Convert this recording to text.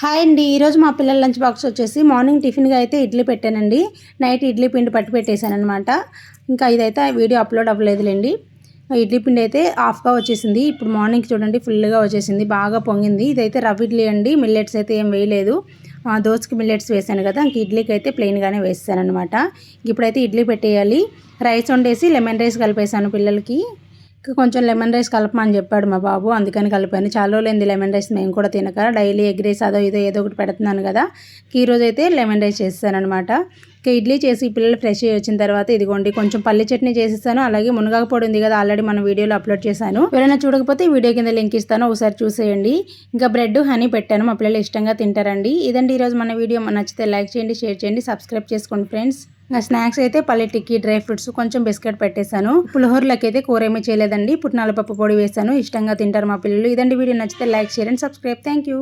Hi అండి. ఈరోజు మా పిల్లల లంచ్ బాక్స్ వచ్చేసి మార్నింగ్ టిఫిన్గా అయితే ఇడ్లీ పెట్టానండి. నైట్ ఇడ్లీ పిండి పట్టి పెట్టేశానమాట. ఇంకా ఇదైతే వీడియో అప్లోడ్ అవ్వలేదులేండి. ఇడ్లీ పిండి అయితే హాఫ్గా వచ్చేసింది. ఇప్పుడు మార్నింగ్ చూడండి ఫుల్గా వచ్చేసింది, బాగా పొంగింది. ఇదైతే రవ్వ ఇడ్లీ అండి, మిల్లెట్స్ అయితే ఏం వేయలేదు. దోసకి మిల్లెట్స్ వేసాను కదా, ఇంక ఇడ్లీకి అయితే ప్లెయిన్గానే వేసాను అనమాట. ఇప్పుడైతే ఇడ్లీ పెట్టేయాలి. రైస్ వండేసి లెమన్ రైస్ కలిపేసాను పిల్లలకి. కొంచెం లెమన్ రైస్ కలపమని చెప్పాడు మా బాబు, అందుకని కలిపాను. చాలా రోజులైంది లెమన్ రైస్ మేము కూడా తినక. డైలీ ఎగ్ రైస్ అదో ఇదో ఏదో ఒకటి పెడుతున్నాను కదా, ఈరోజు అయితే లెమన్ రైస్ చేస్తానమాట. ఇంకా ఇడ్లీ చేసి పిల్లలు ఫ్రెష్ అయ్యి వచ్చిన తర్వాత ఇదిగోండి కొంచెం పల్లి చట్నీ చేసేస్తాను. అలాగే మునగాకు పొడి ఉంది కదా, ఆల్రెడీ మన వీడియోలో అప్లోడ్ చేశాను. ఎవరైనా చూడకపోతే ఈ వీడియో కింద లింక్ ఇస్తాను, ఒకసారి చూసేయండి. ఇంకా బ్రెడ్ హనీ పెట్టాను, మా పిల్లలు ఇష్టంగా తింటారండి. ఇదండి ఈరోజు మన వీడియో. నచ్చితే లైక్ చేయండి, షేర్ చేయండి, సబ్స్క్రైబ్ చేసుకోండి ఫ్రెండ్స్. ఇంకా స్నాక్స్ అయితే పల్లి టిక్కీ, డ్రై ఫ్రూట్స్, కొంచెం బిస్కెట్ పెట్టేశాను. పులిహోరలకి అయితే కూర ఏమీ చేయలేదండి, పుట్నాల పప్పు పొడి వేసాను. ఇష్టంగా తింటారు మా పిల్లలు. ఇదండి వీడియో. నచ్చితే like, share and subscribe. Thank you.